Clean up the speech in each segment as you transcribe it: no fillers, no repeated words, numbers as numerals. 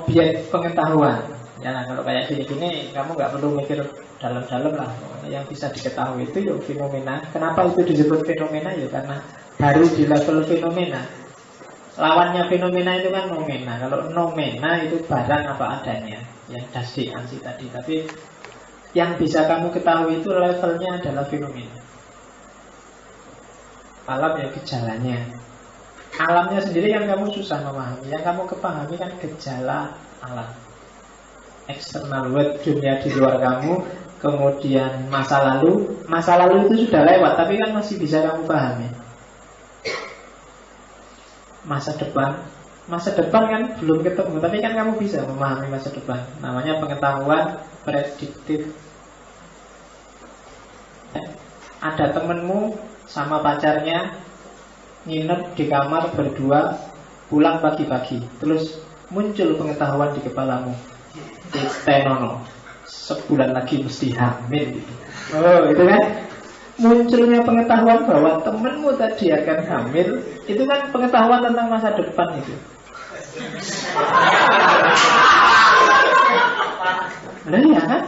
objek pengetahuan. Ya, nah, kalau kayak gini-gini kamu nggak perlu mikir dalam-dalam lah. Yang bisa diketahui itu ya fenomena. Kenapa itu disebut fenomena? Ya karena baru di level fenomena. Lawannya fenomena itu kan nomena. Kalau nomena itu barang apa adanya, yang dasdi ansi tadi. Tapi yang bisa kamu ketahui itu levelnya adalah fenomena. Alam ya gejalanya. Alamnya sendiri yang kamu susah memahami. Yang kamu kepahami kan gejala alam. External world, dunia di luar kamu. Kemudian masa lalu. Masa lalu itu sudah lewat, tapi kan masih bisa kamu pahami. Masa depan kan belum ketemu, tapi kan kamu bisa memahami masa depan. Namanya pengetahuan prediktif. Ada temenmu sama pacarnya nginep di kamar berdua, pulang pagi-pagi, terus muncul pengetahuan di kepalamu, tenono, sebulan lagi mesti hamil gitu. Oh, itu kan munculnya pengetahuan bahwa temenmu tadi akan hamil. Itu kan pengetahuan tentang masa depan itu. Nah ya kan,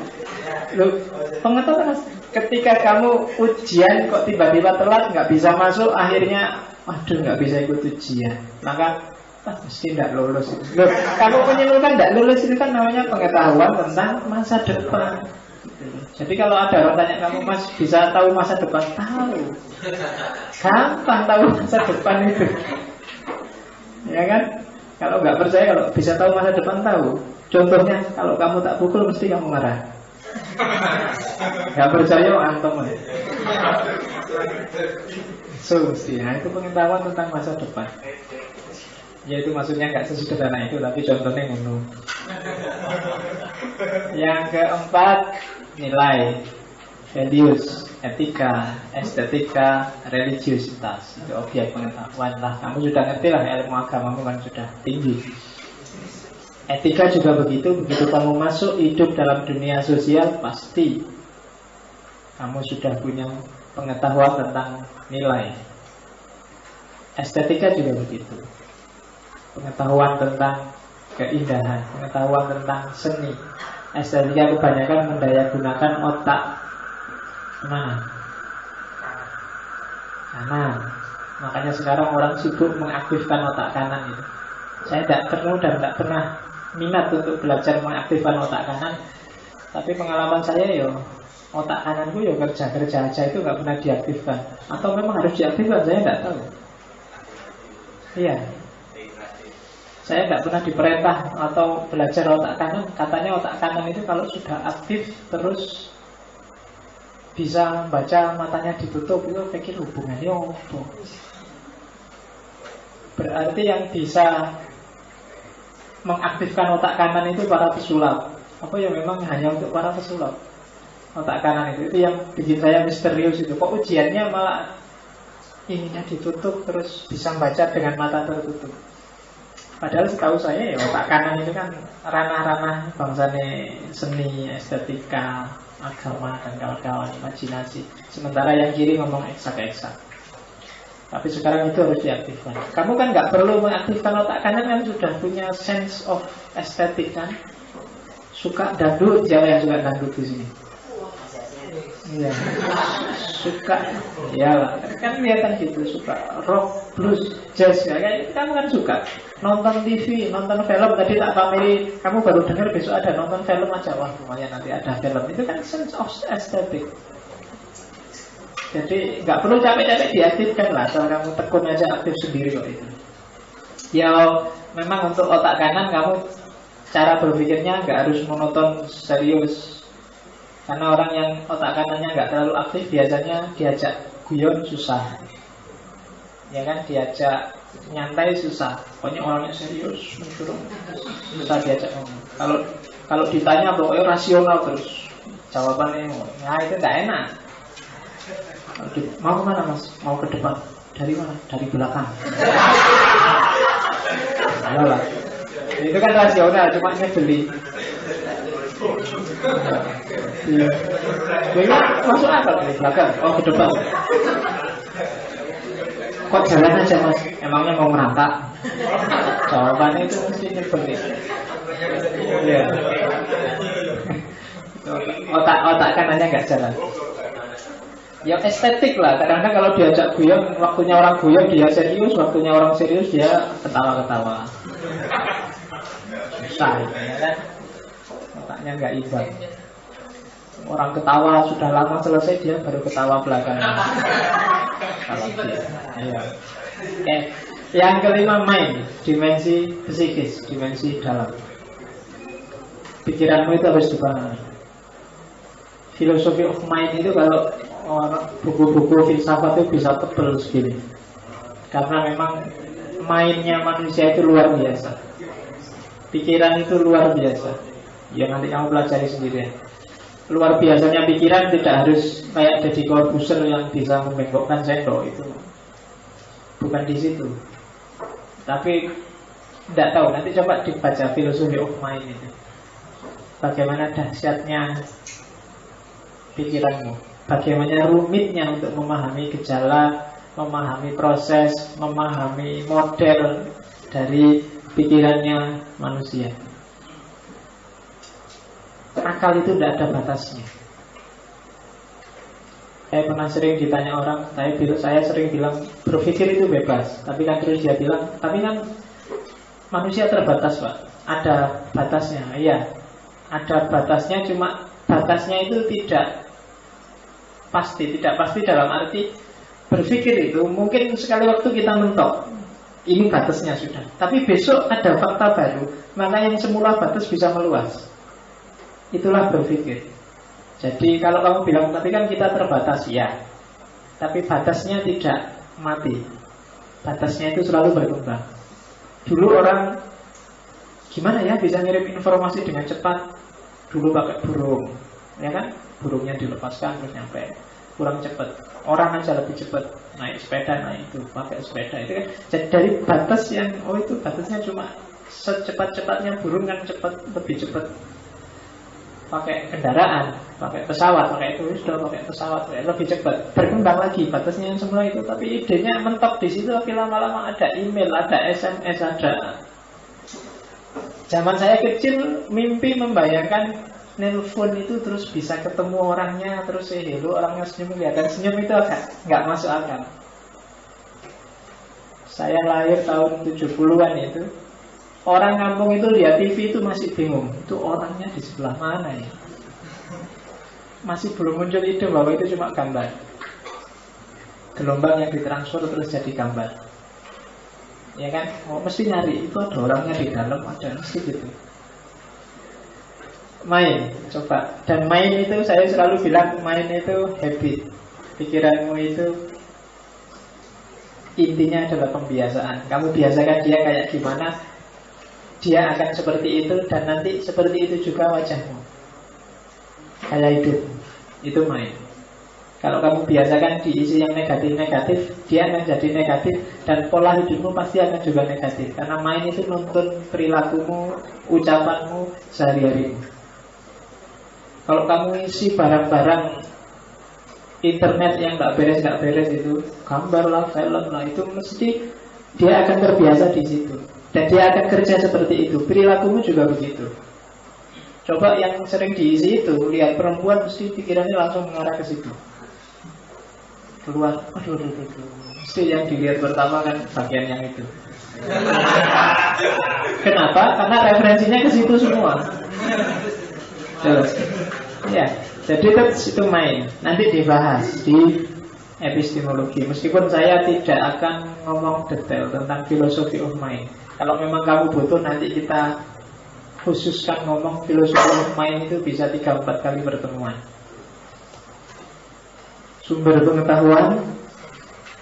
loh, pengetahuan ketika kamu ujian kok tiba-tiba telat, nggak bisa masuk, akhirnya waduh nggak bisa ikut ujian, maka mesti tidak lulus. Loh, kamu menyimpulkan tidak lulus itu kan namanya pengetahuan tentang masa depan. Jadi kalau ada orang tanya kamu, Mas bisa tahu masa depan? Tahu, gampang tahu masa depan itu, ya kan? Kalau nggak percaya, kalau bisa tahu masa depan, tahu. Contohnya, kalau kamu tak pukul mesti kamu marah. Nggak percaya, antum. So, mesti. Nah, itu pengetahuan tentang masa depan. Ya itu maksudnya nggak sesederhana itu, tapi contohnya ngono. Yang keempat, nilai, values, etika, estetika, religiusitas. Itu objek pengetahuan lah. Kamu sudah ngerti lah, ilmu agamamu kan sudah tinggi. Etika juga begitu. Begitu kamu masuk hidup dalam dunia sosial, pasti kamu sudah punya pengetahuan tentang nilai. Estetika juga begitu. Pengetahuan tentang keindahan, pengetahuan tentang seni. Estetika kebanyakan mendayagunakan otak mana? Kanan. Makanya sekarang orang sibuk mengaktifkan otak kanan itu. Saya tidak perlu dan tidak pernah minat untuk belajar mengaktifkan otak kanan. Tapi pengalaman saya ya, otak kananku ya kerja-kerja aja itu nggak pernah diaktifkan. Atau memang harus diaktifkan, saya tidak tahu. Iya. Saya tidak pernah diperintah atau belajar otak kanan. Katanya otak kanan itu kalau sudah aktif terus bisa membaca, matanya ditutup, itu pikir hubungannya apa? Berarti yang bisa mengaktifkan otak kanan itu para pesulap. Apa ya memang hanya untuk para pesulap? Otak kanan itu yang bikin saya misterius itu. Kok ujiannya malah ininya ditutup terus bisa membaca dengan mata tertutup? Padahal setahu saya ya otak kanan itu kan ranah-ranah bangsane seni, estetika, agama dan kawan-kawan, imajinasi. Sementara yang kiri ngomong eksak-eksak. Tapi sekarang itu harus diaktifkan. Kamu kan nggak perlu mengaktifkan otak kanan, kan sudah punya sense of estetik kan. Suka dangdut, siapa yang suka dangdut di sini? Iya, suka, ya kan kelihatan gitu, suka rock, blues, jazz, ya kayak kamu kan suka nonton TV, nonton film. Tadi tak pameri, kamu baru dengar besok ada nonton film aja, wah lumayan nanti ada film. Itu kan sense of aesthetic. Jadi nggak perlu capek-capek diaktifkan lah, asal kamu tekun aja aktif sendiri kok itu. Ya memang untuk otak kanan kamu cara berpikirnya nggak harus monoton serius. Karena orang yang otak kanannya nggak terlalu aktif biasanya diajak guyon susah, ya kan, diajak nyantai susah. Pokoknya orangnya serius, susah diajak ngomong. Kalau ditanya pokoknya rasional terus jawabannya, nah itu nggak enak. Mau kemana mas? Mau ke depan. Dari mana? Dari belakang. Ayolah. Itu kan rasional, cuma nyebeli. Iya. Jadi masuk akal dari belakang, oh ke depan. Kok jalan aja mas? Emangnya mau merangkak? Jawabannya itu mesti nyebelin. Iya. Otak kanannya nggak jalan. Ya estetik lah. Kadang-kadang kalau diajak guyon, waktunya orang guyon dia serius, waktunya orang serius dia ketawa-ketawa. Susah, ya kan? Otaknya nggak imbang. Orang ketawa sudah lama selesai, dia baru ketawa belakangan. Kalau dia, ya. Oke. Yang kelima, mind, dimensi psikis, dimensi dalam. Pikiranmu itu harus dipahami. Philosophy of mind itu kalau buku-buku filsafat itu bisa tebel segini. Karena memang mindnya manusia itu luar biasa. Pikiran itu luar biasa. Ya nanti kamu pelajari sendiri ya. Luar biasanya pikiran tidak harus kayak Deddy Corbuzier yang bisa membengkokkan sendok itu. Bukan di situ. Tapi tidak tahu, nanti coba dibaca Philosophy of Mind itu. Bagaimana dahsyatnya pikiranmu, bagaimana rumitnya untuk memahami gejala, memahami proses, memahami model dari pikirannya manusia. Akal itu tidak ada batasnya. Saya pernah sering ditanya orang, saya sering bilang berpikir itu bebas, tapi kan terus dia bilang, tapi kan manusia terbatas Pak, ada batasnya. Iya, ada batasnya, cuma batasnya itu tidak pasti dalam arti berpikir itu mungkin sekali waktu kita mentok, ini batasnya sudah, tapi besok ada fakta baru, maka yang semula batas bisa meluas. Itulah berpikir. Jadi kalau kamu bilang tapi kan kita terbatas, ya, tapi batasnya tidak mati. Batasnya itu selalu berkembang. Dulu orang gimana ya bisa ngirim informasi dengan cepat? Dulu pakai burung, ya kan? Burungnya dilepaskan terus nyampe. Kurang cepat. Orang aja lebih cepat naik sepeda, naik itu pakai sepeda itu kan. Jadi dari batas yang itu batasnya cuma secepat-cepatnya burung kan cepat, lebih cepat. Pakai kendaraan, pakai pesawat, pakai itu sudah pakai pesawat, lebih cepat. Berkembang lagi batasnya yang semula itu, tapi idenya mentok di situ. Tapi lama-lama ada email, ada SMS, ada. Zaman saya kecil mimpi membayangkan nelpon itu terus bisa ketemu orangnya, terus hello, orangnya senyum, kelihatan senyum, itu agak nggak masuk akal. Saya lahir tahun 70-an itu. Orang kampung itu lihat TV itu masih bingung, itu orangnya di sebelah mana ya? Masih belum muncul ide bahwa itu cuma gambar. Gelombang yang ditransfer terus jadi gambar. Ya kan? Oh, mesti nyari, itu ada orangnya di dalam, ada mesti gitu. Main, coba. Dan main itu saya selalu bilang, main itu habit. Pikiranmu itu intinya adalah pembiasaan. Kamu biasakan dia kayak gimana, dia akan seperti itu, dan nanti seperti itu juga wajahmu. Kayak hidup, itu main. Kalau kamu biasakan diisi yang negatif-negatif, dia akan jadi negatif, dan pola hidupmu pasti akan juga negatif. Karena main itu nuntun perilakumu, ucapanmu, sehari-harimu. Kalau kamu isi barang-barang internet yang nggak beres itu, gambar lah, film lah, itu mesti dia akan terbiasa di situ. Dan dia akan kerja seperti itu. Perilakumu juga begitu. Coba yang sering diisi itu, lihat perempuan mesti pikirannya langsung mengarah ke situ. Keluar, aduh. Mesti yang dilihat pertama kan bagian yang itu. Kenapa? Karena referensinya ke situ semua. Terus, ya, jadi itu main. Nanti dibahas di epistemologi. Meskipun saya tidak akan ngomong detail tentang philosophy of mind. Kalau memang kamu butuh, nanti kita khususkan ngomong philosophy of mind itu bisa 3-4 kali pertemuan. Sumber pengetahuan,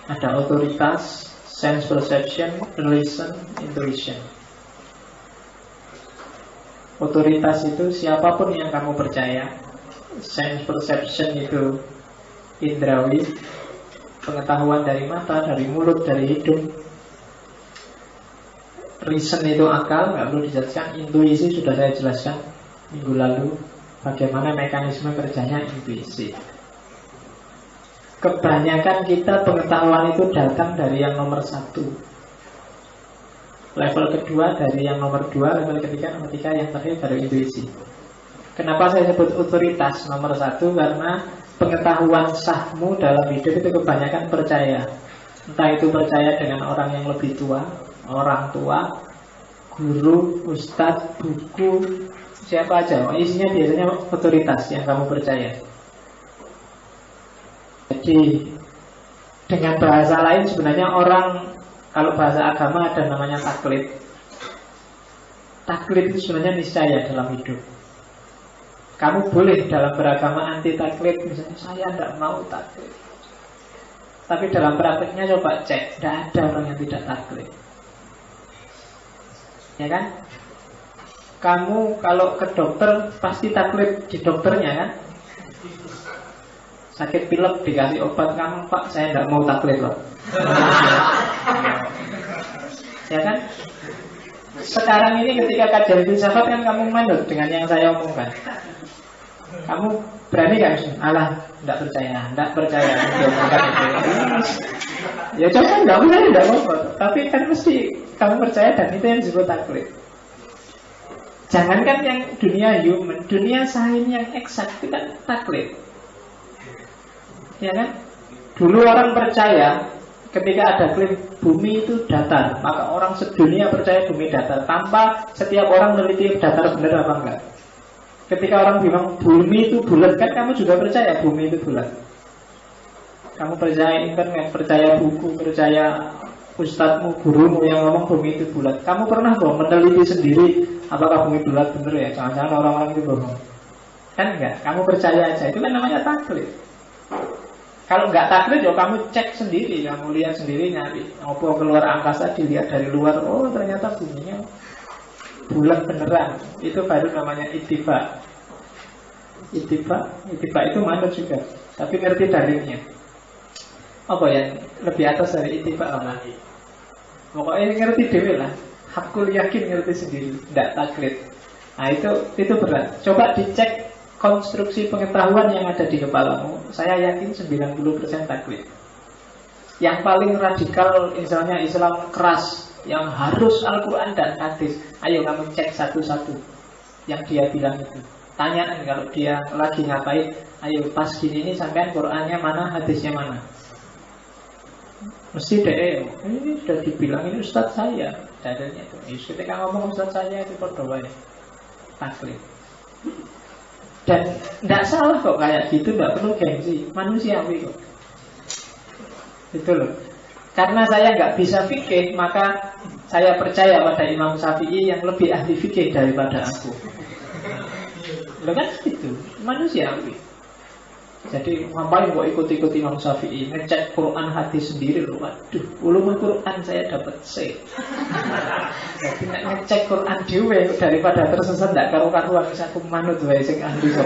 ada otoritas, sense perception, reason, intuition. Otoritas itu siapapun yang kamu percaya. Sense perception itu indrawi, pengetahuan dari mata, dari mulut, dari hidung. Reason itu akal, nggak perlu dijelaskan. Intuisi sudah saya jelaskan minggu lalu, bagaimana mekanisme kerjanya intuisi. Kebanyakan kita pengetahuan itu datang dari yang nomor 1. Level kedua dari yang nomor 2, level ketiga, nomor 3, yang terakhir baru intuisi. Kenapa saya sebut otoritas nomor 1? Karena pengetahuan sahmu dalam hidup itu kebanyakan percaya. Entah itu percaya dengan orang yang lebih tua, orang tua, guru, ustadz, buku, siapa aja. Isinya biasanya otoritas yang kamu percaya. Jadi dengan bahasa lain sebenarnya orang, kalau bahasa agama ada namanya taklid. Taklid itu sebenarnya niscaya dalam hidup. Kamu boleh dalam beragama anti taklid, misalnya saya tidak mau taklid. Tapi dalam prakteknya coba cek, tidak ada orang yang tidak taklid. Ya kan? Kamu kalau ke dokter pasti taklid di dokternya kan? Sakit pilek dikasih obat, kamu Pak saya tidak mau taklid loh. Ya kan? Sekarang ini ketika kajian filsafat kan kamu manut dengan yang saya omongkan. Kamu berani gak sih? Alah, tidak percaya. Ya coba tidak percaya, tidak apa-apa. Tapi kan mesti kamu percaya dan itu yang disebut taklid. Jangankan yang dunia human, dunia sains yang eksak itu kan taklid. Ya kan? Dulu orang percaya ketika ada klaim bumi itu datar, maka orang sedunia percaya bumi datar tanpa setiap orang meneliti datar benar apa enggak. Ketika orang bilang bumi itu bulat, kan kamu juga percaya bumi itu bulat. Kamu percaya internet, percaya buku, percaya ustadzmu, gurumu yang ngomong bumi itu bulat. Kamu pernah kok meneliti sendiri apakah bumi bulat benar ya? Jangan-jangan orang-orang itu bohong. Kan enggak, kamu percaya aja, itu kan namanya taklid. Kalau nggak taklid ya kamu cek sendiri, kamu lihat sendiri, nyari apa keluar angkasa, dilihat dari luar, oh ternyata buminya bulat beneran. Itu baru namanya ittiba. Ittiba itu manut juga, tapi ngerti dalilnya. Apa yang lebih atas dari ittiba apa? Pokoknya ngerti dewe lah. Hakul yakin ngerti sendiri, nggak taklid. Nah itu berat. Coba dicek konstruksi pengetahuan yang ada di kepalamu. Saya yakin 90% taklid. Yang paling radikal misalnya Islam keras, yang harus Al-Quran dan hadis, ayo kamu cek satu-satu yang dia bilang itu. Tanyaan kalau dia lagi ngapain, ayo pas gini ini sampean Qurannya mana, hadisnya mana. Mesti deh, ini sudah dibilang, ini ustadz saya dalilnya itu. Ketika ngomong ustadz saya itu berdoa taklid. Dan tidak salah kok kayak gitu, tidak perlu gengsi, manusiawi kok. Itu loh. Karena saya nggak bisa fikih, maka saya percaya pada Imam Syafi'i yang lebih ahli fikih daripada aku. Loh kan gitu, manusiawi. Jadi ngapain kok ikut-ikut Imam Syafi'i, ngecek Quran hadis sendiri loh. Waduh, ulumul Quran saya dapat C. Jadi ngecek Quran dhewe daripada tersesat ndak karu-karuan wis aku manut wae sing ahli kok.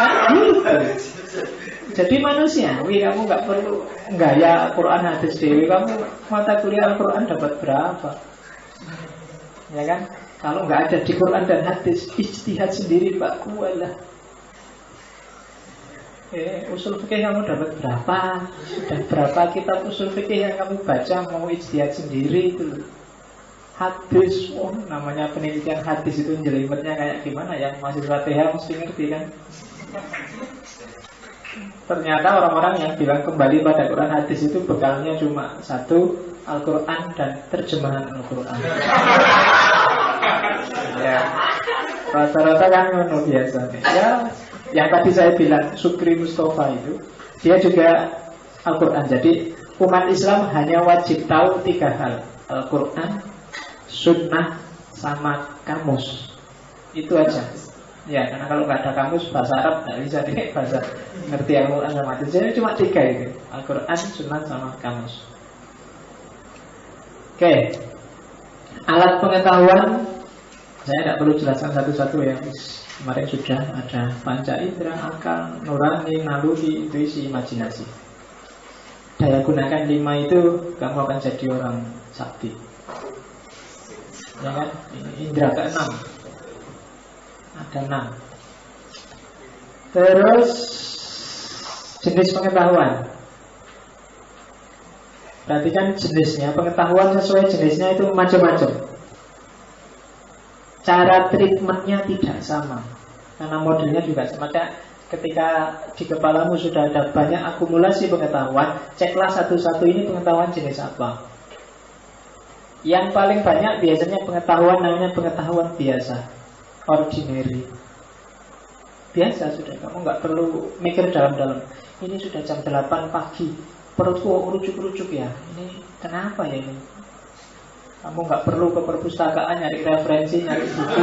Kan gitu. Jadi manusiawi, kamu nggak perlu gaya Quran hadis dhewe, kamu mata kuliah Al-Quran dapat berapa? Ya kan? Kalau nggak ada di Quran dan hadis, ijtihad sendiri Pak kualah. Usul fikih kamu dapat berapa? Sudah berapa kitab usul fikih yang kamu baca, mau ijtihad sendiri itu. Hadis, namanya penelitian hadis itu jelimetnya kayak gimana? Yang mahasiswa TH mesti ngerti kan? Ternyata orang-orang yang bilang kembali pada Quran hadis itu bekalnya cuma satu, Al-Quran dan terjemahan Al-Quran. Ya, rata-rata kan ngono biasa nih. Ya, yang tadi saya bilang Sukri Mustafa itu, dia juga Al-Quran. Jadi umat Islam hanya wajib tahu 3 hal: Al-Quran, Sunnah, sama kamus. Itu aja. Ya, karena kalau nggak ada kamus bahasa Arab nggak bisa nih bahasa ngerti Al-Quran sama itu. Jadi cuma 3 itu: Al-Quran, Sunnah, sama kamus. Oke. Alat pengetahuan saya tidak perlu jelaskan satu-satu ya. Kemarin sudah ada panca indera, akal, nurani, naluri, intuisi, imajinasi. Daya gunakan 5 itu, kamu akan jadi orang sakti. Ya kan? Ini indera ke-6. Ada 6. Terus jenis pengetahuan. Berarti kan jenisnya, pengetahuan sesuai jenisnya itu macam-macam. Cara treatmentnya tidak sama, karena modelnya juga sama. Ketika di kepalamu sudah ada banyak akumulasi pengetahuan, ceklah satu-satu ini pengetahuan jenis apa. Yang paling banyak biasanya pengetahuan namanya pengetahuan biasa, ordinary. Biasa sudah, kamu nggak perlu mikir dalam-dalam. Ini sudah jam 8 pagi, perutku urucuk-urucuk ya. Ini kenapa ya ini? Kamu nggak perlu ke perpustakaan nyari referensi, nyari buku.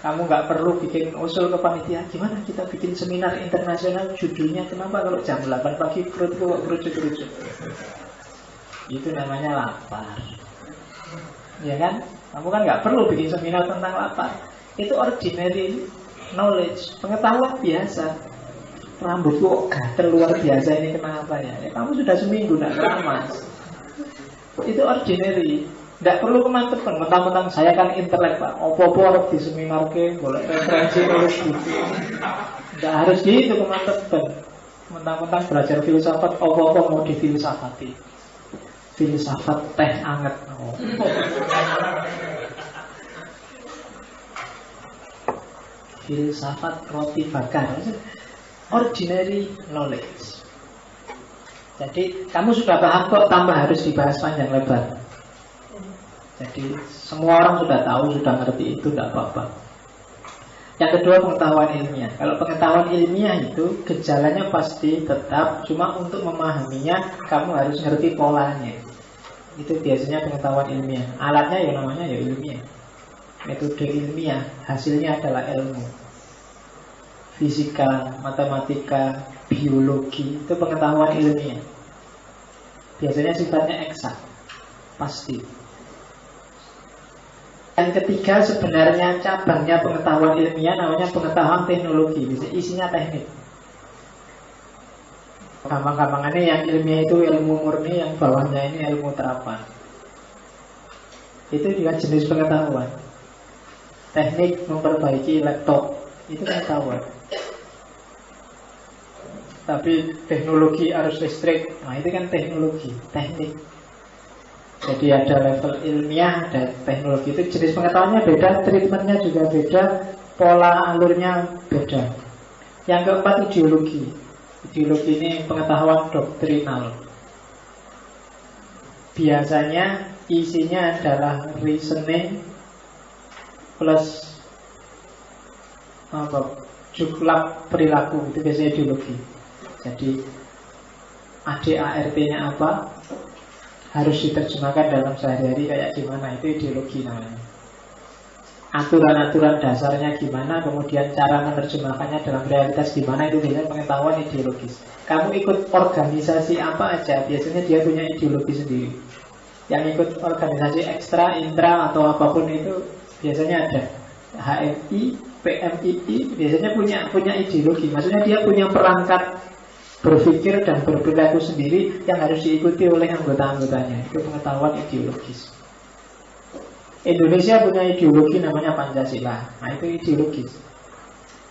Kamu nggak perlu bikin usul ke panitia. Gimana kita bikin seminar internasional, judulnya kenapa kalau jam 8 pagi perutku urucuk-urucuk? Itu namanya lapar. Ya kan? Kamu kan nggak perlu bikin seminar tentang lapar. Itu ordinary knowledge, pengetahuan biasa. Rambutku gatel luar biasa ini kenapa ya? Ya kamu sudah seminggu tidak keramas. Itu ordinary. Tidak perlu kemantepan. Mentang-mentang saya kan intelek Pak. Opo-opo harus di seminar ke, boleh referensi nulis gitu. Tidak harus gitu kemantepan. Mentang-mentang belajar filsafat, opo-opo mau difilsafati. Filsafat teh anget. Oh. Filsafat roti bakar. Ordinary knowledge. Jadi kamu sudah paham kok, tambah harus dibahas panjang lebar. Jadi semua orang sudah tahu, sudah ngerti itu, tidak apa-apa. Yang kedua pengetahuan ilmiah. Kalau pengetahuan ilmiah itu gejalanya pasti tetap, cuma untuk memahaminya kamu harus ngerti polanya. Itu biasanya pengetahuan ilmiah. Alatnya ya namanya ya ilmiah. Metode ilmiah, hasilnya adalah ilmu. Fisika, matematika, biologi, itu pengetahuan ilmiah. Biasanya sifatnya eksak, pasti. Yang ketiga sebenarnya cabangnya pengetahuan ilmiah namanya pengetahuan teknologi. Isinya teknik. Gampang-gampangannya yang ilmiah itu ilmu murni, yang bawahnya ini ilmu terapan. Itu juga jenis pengetahuan. Teknik memperbaiki laptop, itu pengetahuan. Tapi teknologi arus listrik, nah itu kan teknologi, teknik. Jadi ada level ilmiah, ada teknologi. Itu jenis pengetahuannya beda, treatmentnya juga beda, pola alurnya beda. Yang keempat ideologi. Ideologi ini pengetahuan doktrinal. Biasanya isinya adalah reasoning plus juklak perilaku. Itu biasanya ideologi. Jadi ADART-nya apa, harus diterjemahkan dalam sehari-hari kayak gimana, itu ideologi namanya. Aturan-aturan dasarnya gimana, kemudian cara menerjemahkannya dalam realitas gimana, itu biasanya pengetahuan ideologis. Kamu ikut organisasi apa aja, biasanya dia punya ideologi sendiri. Yang ikut organisasi ekstra, intra, atau apapun itu biasanya ada. HMI, PMII biasanya punya ideologi. Maksudnya dia punya perangkat berpikir dan berperilaku sendiri yang harus diikuti oleh anggota-anggotanya. Itu pengetahuan ideologis. Indonesia punya ideologi namanya Pancasila. Nah itu ideologis.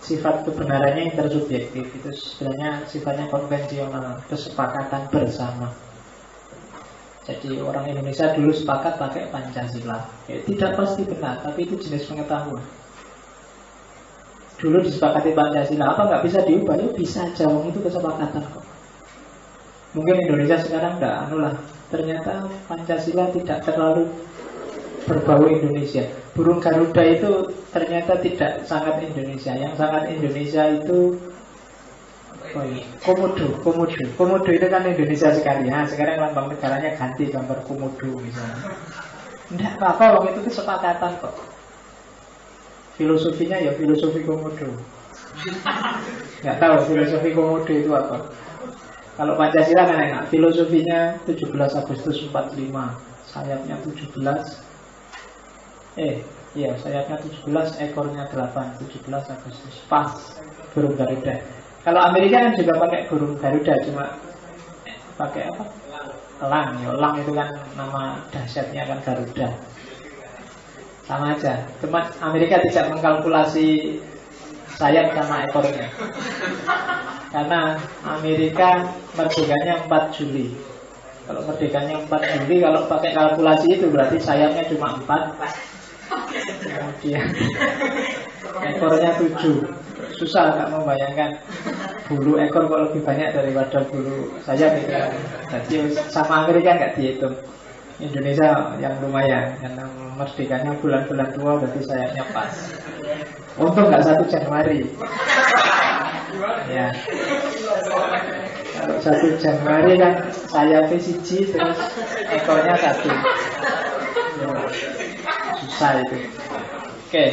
Sifat kebenarannya intersubjektif. Itu sebenarnya sifatnya konvensional, kesepakatan bersama. Jadi orang Indonesia dulu sepakat pakai Pancasila. Ya, tidak pasti benar, tapi itu jenis pengetahuan. Dulu disepakati Pancasila, apa nggak bisa diubah? Ya bisa aja, itu kesepakatan kok. Mungkin Indonesia sekarang nggak lah. Ternyata Pancasila tidak terlalu berbau Indonesia. Burung Garuda itu ternyata tidak sangat Indonesia. Yang sangat Indonesia itu Komodo. Komodo itu kan Indonesia sekali. Nah, sekarang lambang negaranya ganti gambar komodo misalnya. Nggak apa-apa, itu kesepakatan kok. Filosofinya ya filosofi komodo. Nggak tahu filosofi komodo itu apa. Kalau Pancasila kan enak. Filosofinya 17 Agustus 45, sayapnya 17. Sayapnya 17, ekornya 8. 17 Agustus. Pas. Burung Garuda. Kalau Amerika kan juga pakai burung Garuda, cuma pakai apa? Elang. Ya, elang itu kan nama dahsyatnya kan Garuda. Sama aja, cuma Amerika tidak mengkalkulasi sayap sama ekornya. Karena Amerika merdekanya 4 Juli Kalau merdekanya 4 Juli, kalau pakai kalkulasi itu berarti sayapnya cuma 4. Kemudian ekornya 7. Susah nggak membayangkan bulu ekor kok lebih banyak daripada bulu sayap itu. Jadi sama Amerika nggak dihitung. Indonesia yang lumayan, karena merdekanya bulan-bulan tua berarti sayapnya pas. Untung nggak 1 Januari. Ya. Kalau 1 Januari kan sayapnya 1 terus ekornya 1. Ya. Susah itu. Oke.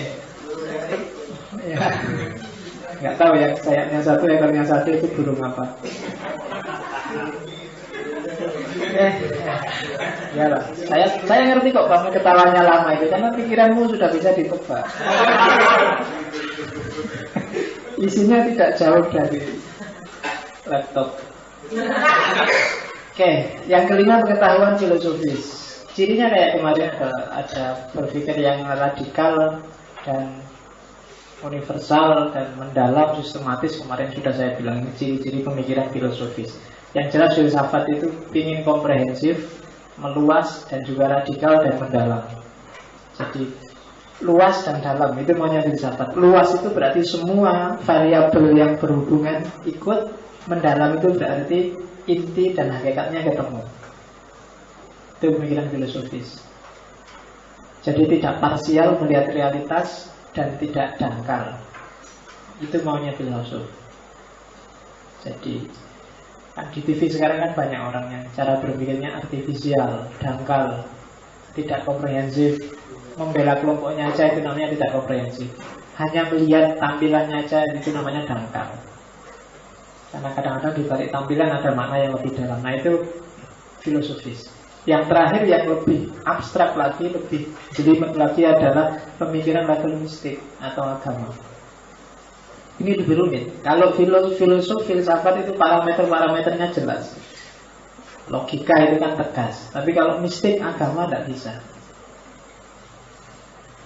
Ya. Nggak tahu ya, sayapnya 1 ekornya 1 itu burung apa. Ya lah. Saya ngerti kok kamu ketawanya lama itu, karena pikiranmu sudah bisa ditebak. Isinya tidak jauh dari laptop. Oke, yang kelima pengetahuan filosofis. Cirinya kayak kemarin ada berpikir yang radikal dan universal dan mendalam, sistematis. Kemarin sudah saya bilang ini ciri-ciri pemikiran filosofis. Yang jelas filsafat itu ingin komprehensif, meluas dan juga radikal dan mendalam. Jadi luas dan dalam itu maunya filsafat. Luas itu berarti semua variabel yang berhubungan ikut, mendalam itu berarti inti dan hakikatnya ketemu. Itu pemikiran filosofis. Jadi tidak parsial melihat realitas dan tidak dangkal. Itu maunya filosof. Jadi kan di TV sekarang kan banyak orang yang cara berpikirnya artifisial, dangkal, tidak komprehensif. Membela kelompoknya aja itu namanya tidak komprehensif. Hanya melihat tampilannya aja itu namanya dangkal. Karena kadang-kadang di balik tampilan ada makna yang lebih dalam. Nah itu filosofis. Yang terakhir yang lebih abstrak lagi, lebih jelimet lagi adalah pemikiran level mistik atau agama. Ini lebih rumit. Kalau filosof, filsafat itu parameter-parameternya jelas. Logika itu kan tegas. Tapi kalau mistik, agama tidak bisa.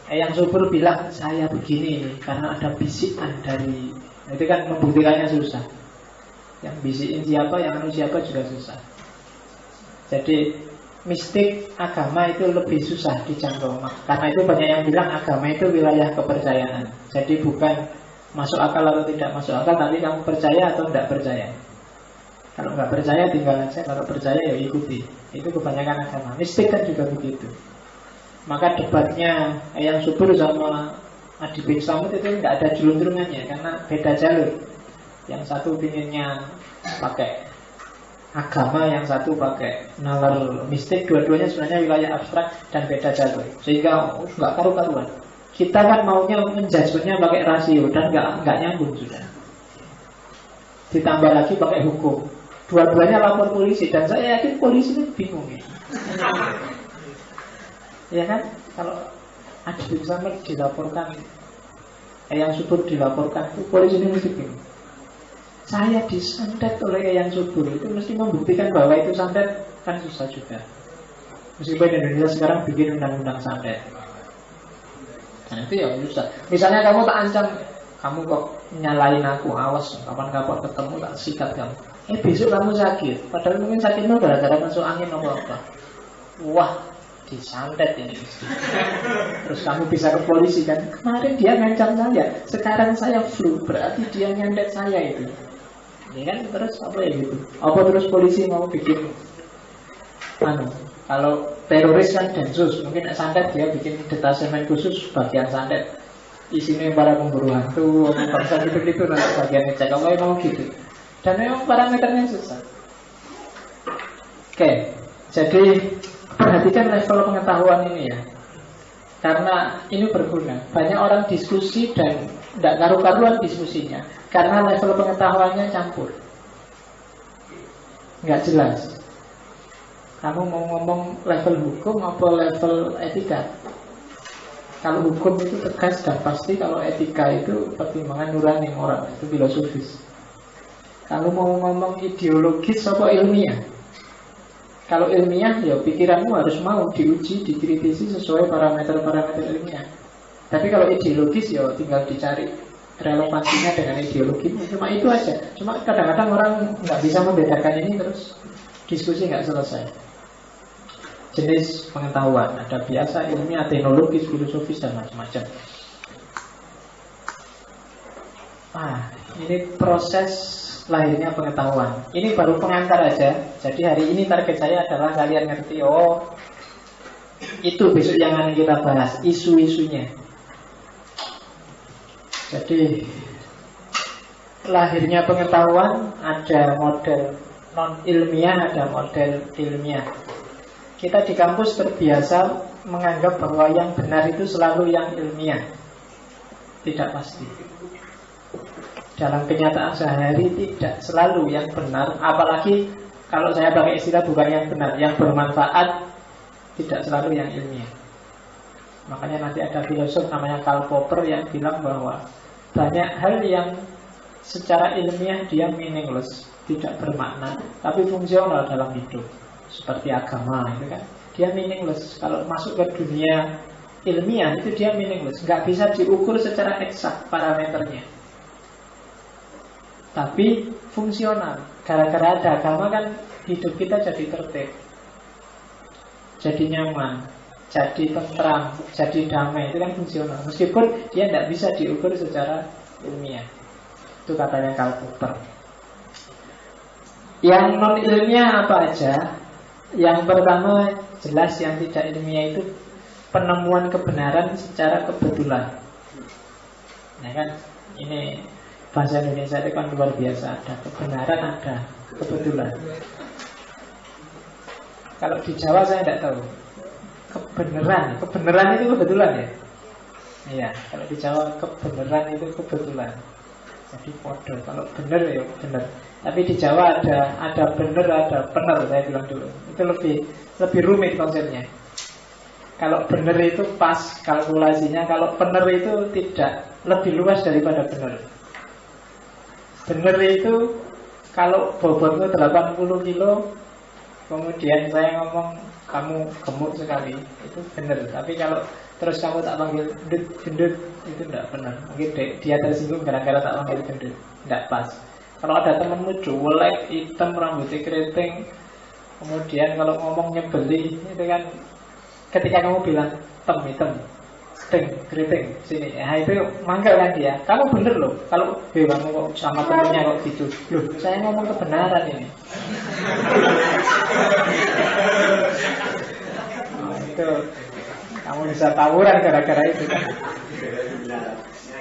Yang subur bilang saya begini ini karena ada bisikan dari, itu kan membuktikannya susah. Yang bisikin siapa, yang anu siapa juga susah. Jadi mistik agama itu lebih susah dijangkau. Karena itu banyak yang bilang agama itu wilayah kepercayaan. Jadi bukan masuk akal atau tidak masuk akal, tapi kamu percaya atau tidak percaya. Kalau nggak percaya tinggal aja, kalau percaya ya ikuti. Itu kebanyakan agama. Mistik kan juga begitu. Maka debatnya yang subur sama Adi bin Samud itu nggak ada julung-julungannya, karena beda jalur. Yang satu pinginnya pakai agama, yang satu pakai nalar mistik. Dua-duanya sebenarnya wilayah abstrak dan beda jalur, sehingga nggak karu-karuan. Kita kan maunya menjudgementnya pakai rasio dan nggak nyambung sudah. Ditambah lagi pakai hukum. Dua-duanya lapor polisi dan saya yakin polisi itu bingung ya. Ya kan? Kalau ada Samud dilaporkan, yang subur dilaporkan, itu polisi ini mesti bingung. Saya disantet oleh yang subur, itu mesti membuktikan bahwa itu santet, kan susah juga. Meskipun Indonesia sekarang bikin undang-undang santet. Nah itu ya susah. Misalnya kamu tak ancam, kamu kok nyalain aku, awas kapan-kapan ketemu tak sikat kamu. Besok kamu sakit, padahal mungkin sakitnya gara-gara masuk angin atau apa. Wah, disantet ini. Terus kamu bisa ke polisi kan, kemarin dia ngancam saya, sekarang saya flu, berarti dia nyantet saya itu. Ini kan terus apa ya gitu. Apa terus polisi mau bikin kalau teroris kan densus, mungkin santet dia bikin detasemen khusus bagian santet. Isinya para pemburu hantu, bangsa gitu-gitu nanti bagian ngecek. Kalau mau gitu. Dan memang parameternya susah. Oke, jadi perhatikan level pengetahuan ini ya. Karena ini berguna. Banyak orang diskusi dan tidak karu-karuan diskusinya, karena level pengetahuannya campur, nggak jelas. Kamu mau ngomong level hukum apa level etika? Kalau hukum itu tegas dan pasti, kalau etika itu pertimbangan nurani moral, itu filosofis. Kalau mau ngomong ideologis apa ilmiah? Kalau ilmiah ya pikiranmu harus mau diuji, dikritisi sesuai parameter-parameter ilmiah. Tapi kalau ideologis ya tinggal dicari relevansinya dengan ideologi. Cuma itu aja. Cuma kadang-kadang orang nggak bisa membedakan ini terus diskusi nggak selesai. Jenis pengetahuan ada biasa, ilmiah, teknologis, filosofis dan macam-macam. Ini proses lahirnya pengetahuan. Ini baru pengantar aja. Jadi hari ini target saya adalah kalian ngerti, oh itu besok yang akan kita bahas, isu-isunya. Jadi lahirnya pengetahuan ada model non-ilmiah, ada model ilmiah. Kita di kampus terbiasa menganggap bahwa yang benar itu selalu yang ilmiah. Tidak pasti. Dalam kenyataan sehari tidak selalu yang benar. Apalagi kalau saya pakai istilah bukan yang benar, yang bermanfaat, tidak selalu yang ilmiah. Makanya nanti ada filosof namanya Karl Popper yang bilang bahwa banyak hal yang secara ilmiah dia meaningless, tidak bermakna, tapi fungsional dalam hidup. Seperti agama itu kan, dia meaningless. Kalau masuk ke dunia ilmiah itu dia meaningless, nggak bisa diukur secara eksak parameternya, tapi fungsional. Gara-gara ada agama kan hidup kita jadi tertib, jadi nyaman, jadi tentram, jadi damai. Itu kan fungsional, meskipun dia tidak bisa diukur secara ilmiah. Itu katanya Karl Popper. Yang non ilmiah apa aja? Yang pertama jelas yang tidak ilmiah itu penemuan kebenaran secara kebetulan. Nah kan ini bahasa Indonesia itu kan luar biasa. Ada kebenaran, ada kebetulan. Kalau di Jawa saya tidak tahu. Kebenaran itu kebetulan ya. Iya, kalau di Jawa kebenaran itu kebetulan. Jadi podo, kalau benar ya benar. Tapi di Jawa ada benar, ada benar, saya bilang dulu. Itu lebih rumit konsepnya. Kalau benar itu pas kalkulasinya, kalau benar itu tidak, lebih luas daripada benar. Benar itu kalau bobotmu 80 kilo, kemudian saya ngomong kamu gemuk sekali, itu benar. Tapi kalau terus kamu tak panggil gendut, itu tidak benar. Mungkin dia tersinggung gara-gara tak panggil gendut, tidak pas. Kalau ada temanmu juwelek, hitam, rambutnya keriting, kemudian kalau ngomong nyebeli, itu kan ketika kamu bilang hitam, keriting, sini, itu manggal kan dia. Kamu bener loh. Kalau kamu kok sama temennya kok gitu, loh saya ngomong kebenaran ini. Itu kamu bisa tawuran gara-gara itu kan.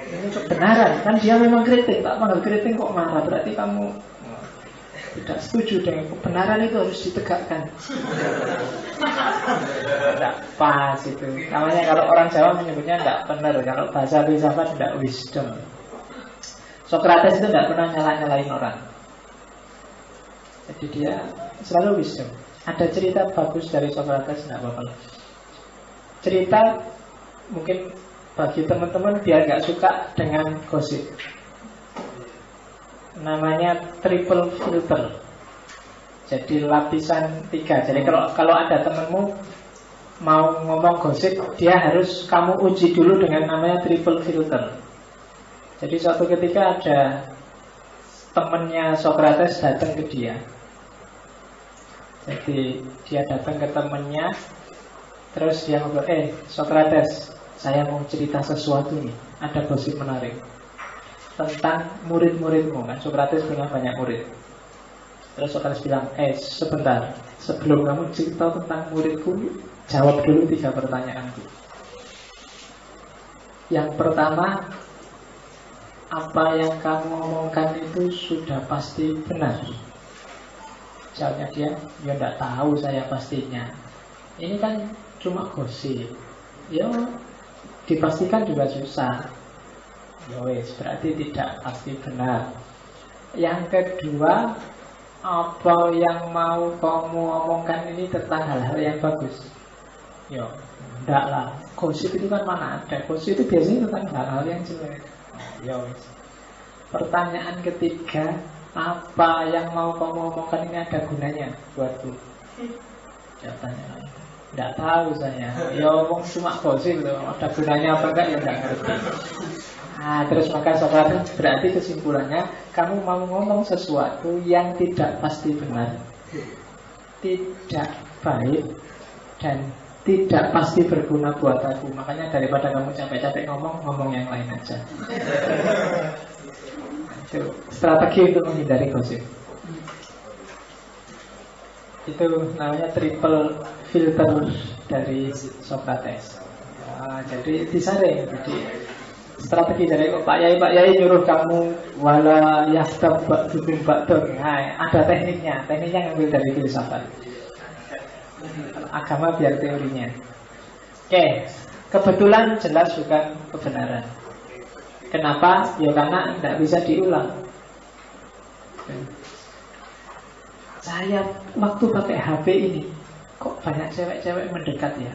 Ini kebenaran, kan dia memang keriting, tak panggil keriting kok marah, berarti kamu tidak setuju dengan kebenaran, itu harus ditegakkan. Tidak pas itu. Namanya kalau orang Jawa menyebutnya tidak benar. Kalau bahasa filsafat tidak wisdom. Socrates itu tidak pernah nyalain orang. Jadi dia selalu wisdom. Ada cerita bagus dari Socrates, tidak apa-apa. Cerita mungkin bagi teman-teman biar nggak suka dengan gosip. Namanya triple filter. Jadi lapisan 3. Jadi kalau ada temanmu mau ngomong gosip, dia harus kamu uji dulu dengan namanya triple filter. Jadi suatu ketika ada temannya Socrates datang ke dia. Jadi dia datang ke temannya, terus dia ngobrol, Socrates, saya mau cerita sesuatu nih, ada gosip menarik tentang murid-muridmu. Kan Socrates punya banyak murid. Terus Socrates bilang, sebentar, sebelum kamu cerita tentang muridku, jawab dulu 3 pertanyaanku. Yang pertama, apa yang kamu omongkan itu sudah pasti benar? Jawabnya dia, ya enggak tahu saya pastinya. Ini kan cuma gosip. Ya dipastikan juga susah. Yowes, berarti tidak pasti benar. Yang kedua, apa yang mau kamu omongkan ini tentang hal-hal yang bagus? Yo, enggak lah. Gosip itu kan mana ada. Gosip itu biasanya tentang hal-hal yang jelek. Yowes. Pertanyaan ketiga, apa yang mau kamu omongkan ini ada gunanya buatku? Jawabannya, enggak tahu saya. Ya omong cuma gosip loh. Ada gunanya apa enggak ya enggak ngerti. Nah, terus maka Socrates berarti kesimpulannya, kamu mau ngomong sesuatu yang tidak pasti benar. tidak baik dan tidak pasti berguna buat aku. Makanya daripada kamu capek-capek ngomong yang lain aja. Itu strategi untuk menghindari gosip. Itu namanya triple filter dari Socrates. Jadi disaring. Jadi strategi dari Pak Yai nyuruh kamu wala yastab ba'dum ba'dum. Ada tekniknya ngambil dari filsafat. Agama biar teorinya. Oke, kebetulan jelas bukan kebenaran. Kenapa? Ya karena tidak bisa diulang. Saya waktu pakai HP ini kok banyak cewek-cewek mendekat ya.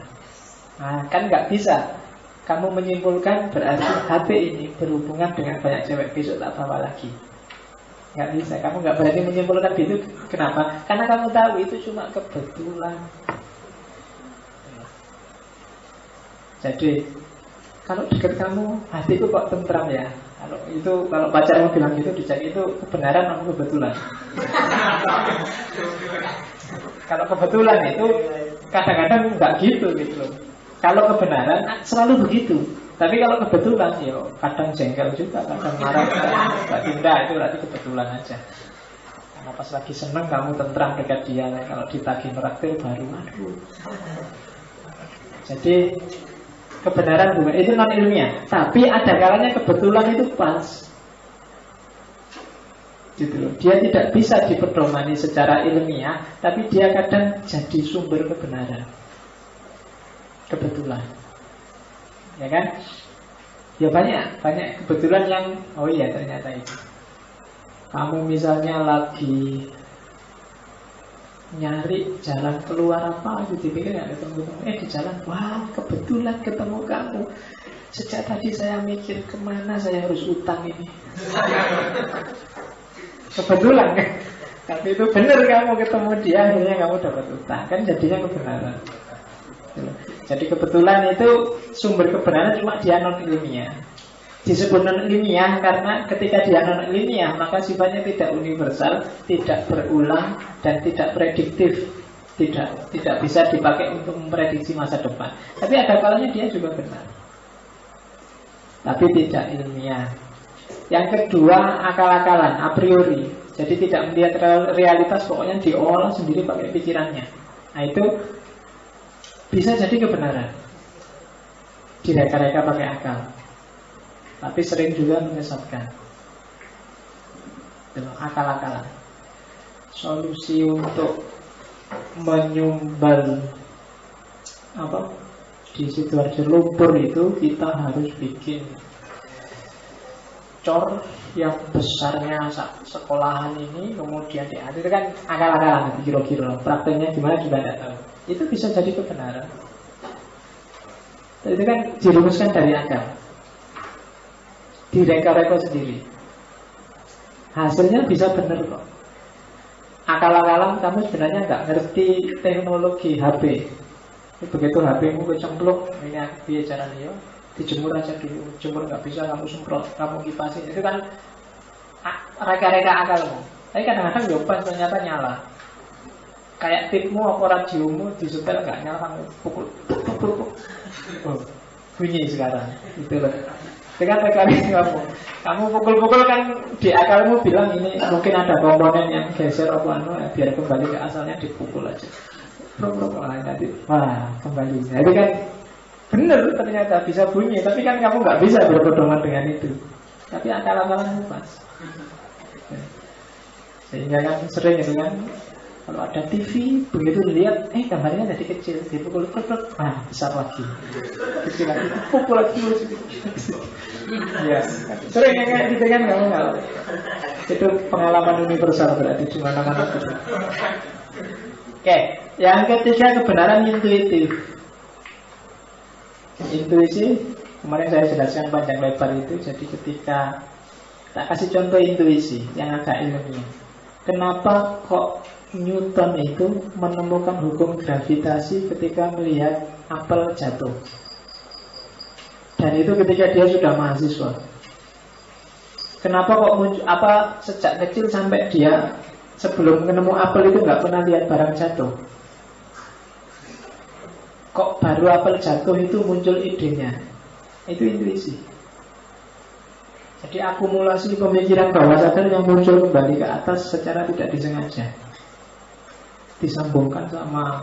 Nah, kan nggak bisa. Kamu menyimpulkan berarti HP ini berhubungan dengan banyak cewek, besok tak bawa lagi. Nggak bisa, kamu nggak berani menyimpulkan gitu. Kenapa? Karena kamu tahu itu cuma kebetulan. Jadi kalau dekat kamu, hatiku kok tentram ya. Kalau pacarmu bilang gitu, dicek itu kebenaran atau kebetulan. Kalau kebetulan itu kadang-kadang nggak gitu loh. Kalau kebenaran selalu begitu. Tapi kalau kebetulan, ya kadang jengkel juga, kadang marah, kadang tidak, itu berarti kebetulan aja. Karena pas lagi seneng kamu tentram dekat dia, kalau ditagih traktir baru aduh. Jadi kebenaran bukan itu non ilmiah, tapi ada kalanya kebetulan itu pas. Gitu loh. Dia tidak bisa dipedomani secara ilmiah, tapi dia kadang jadi sumber kebenaran. Kebetulan. Ya kan? Ya banyak kebetulan yang oh iya ternyata itu. Kamu misalnya lagi nyari jalan keluar apa gitu, dipikir nggak ketemu, di jalan, wah kebetulan ketemu kamu. Sejak tadi saya mikir kemana saya harus utang ini. Kebetulan kan? Tapi itu benar kamu ketemu dia, akhirnya kamu dapat utang, kan jadinya kebenaran. Jadi kebetulan itu sumber kebenaran, cuma dia non ilmiah. Disebut non ilmiah karena ketika dia non ilmiah maka sifatnya tidak universal, tidak berulang dan tidak prediktif, tidak bisa dipakai untuk memprediksi masa depan. Tapi ada kalanya dia juga benar, tapi tidak ilmiah. Yang kedua, akal-akalan, a priori. Jadi tidak melihat realitas, pokoknya diolah sendiri pakai pikirannya. Nah itu bisa jadi kebenaran, direka-reka pakai akal, tapi sering juga menyesatkan. Akal-akalan. Solusi untuk menyumbal di situasi lumpur itu, kita harus bikin cor yang besarnya sekolahan ini, kemudian diatur. Itu kan akal-akalan, kira-kira prakteknya gimana juga tidak tahu. Itu bisa jadi kebenaran. Itu kan dirumuskan dari akal, direka-reka sendiri. Hasilnya bisa benar kok. Akal-akalan kamu sebenarnya nggak ngerti teknologi HP. Begitu HP-mu kecemplung, ini biar caranya dijemur aja dulu. Jemur nggak bisa, kamu semprot, kamu kipasin. Itu kan reka-reka akalmu. Tapi kadang-kadang jawaban ternyata nyala. Kayak tipmu atau radiomu disetel nggak nyala, kamu pukul. Oh, bunyi sekarang. Itu loh. Dengan reka-reka kamu pukul-pukul kan di akalmu bilang ini mungkin ada komponen yang geser atau biar kembali ke asalnya, dipukul aja. Nanti wah kembali. Nah, itu kan benar ternyata bisa bunyi, tapi kan kamu nggak bisa berpedoman dengan itu. Tapi akal-akalan pas. Sehingga kan sering itu kan, kalau ada TV begitu dilihat, gambarnya jadi kecil, dipukul, besar lagi, kecil lagi, pukul lagi. Ya, sering kayak gitu kan kamu nggak? Itu pengalaman universal berarti di mana-mana. Oke, yang ketiga kebenaran intuitif. Intuisi, kemarin saya jelaskan panjang lebar itu. Jadi ketika tak kasih contoh intuisi yang agak ilmiah. Kenapa kok Newton itu menemukan hukum gravitasi ketika melihat apel jatuh? Dan itu ketika dia sudah mahasiswa. Kenapa kok muncul, sejak kecil sampai dia sebelum ketemu apel itu nggak pernah lihat barang jatuh. Kok baru apel jatuh itu muncul idenya? Itu intuisi. Jadi akumulasi pemikiran bawah sadar yang muncul kembali ke atas secara tidak disengaja, disambungkan sama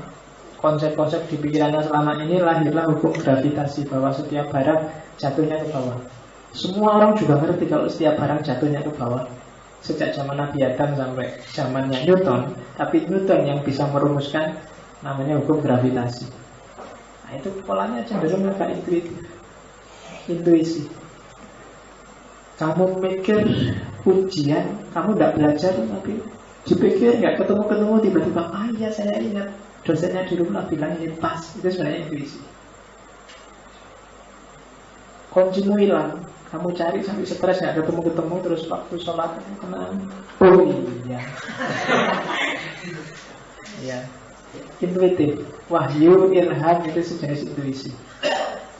konsep-konsep di pikirannya selama ini, lahirlah hukum gravitasi, bahwa setiap barang jatuhnya ke bawah. Semua orang juga ngerti kalau setiap barang jatuhnya ke bawah, sejak zaman Nabi Adam sampai zamannya Newton. Tapi Newton yang bisa merumuskan namanya hukum gravitasi. Nah, itu polanya cenderung agak intuisi. Kamu mikir ujian, kamu tidak belajar, tapi dipikir nggak ketemu-ketemu, tiba-tiba iya saya ingat dosennya di rumah bilang ini pas. Itu sebenarnya intuisi. Kuncimu hilang, kamu cari sampai stres nggak ketemu-ketemu, terus waktu sholat kenal, oh iya. Ya, intuitif, wahyu, ilham itu sejenis intuisi.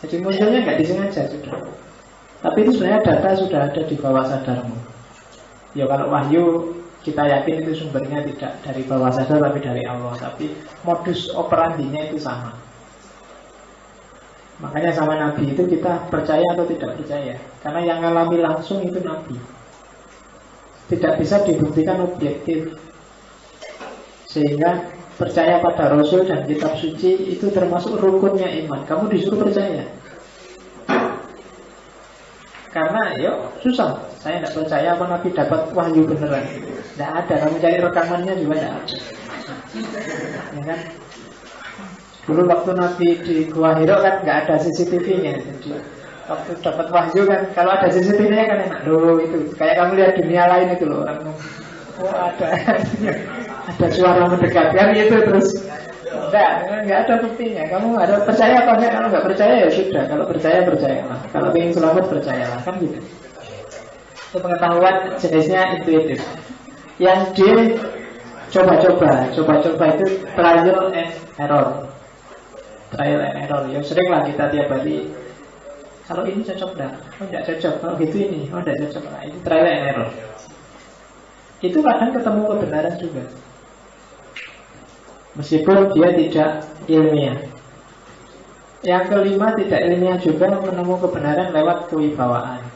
Jadi munculnya nggak disengaja sudah. Tapi itu sebenarnya data sudah ada di bawah sadarmu. Ya kalau wahyu kita yakin itu sumbernya tidak dari bawah sadar tapi dari Allah. Tapi modus operandinya itu sama. Makanya sama Nabi itu kita percaya atau tidak percaya. Karena yang ngalami langsung itu Nabi. Tidak bisa dibuktikan objektif. Sehingga percaya pada Rasul dan kitab suci itu termasuk rukunnya iman. Kamu disuruh percaya. Karena yuk susah, saya tidak percaya apa Nabi dapat wahyu beneran. Tidak ada, kamu cari rekamannya juga tidak ada. Ya kan? Dulu waktu Nabi di Gua Hiro kan nggak ada CCTV-nya. Jadi waktu dapat wahyu kan, kalau ada CCTV-nya kan enak. Loh itu, kayak kamu lihat dunia lain itu loh. Oh ada suara mendekatkan itu terus. Enggak ada buktinya. Kamu ada percaya apa enggak? Kalau enggak percaya ya sudah. Kalau percaya percayalah. Kalau ingin selamat percayalah, kan gitu. Itu pengetahuan jenisnya intuitif. Yang D coba-coba itu trial and error. Trial and error. Ya sering lah kita tiap hari. Kalau ini cocok enggak? Oh enggak cocok. Kalau gitu ini, oh enggak cocok. Nah, itu trial and error. Itu kadang ketemu kebenaran juga. Meskipun dia tidak ilmiah. Yang kelima tidak ilmiah juga, menemu kebenaran lewat kewibawaan.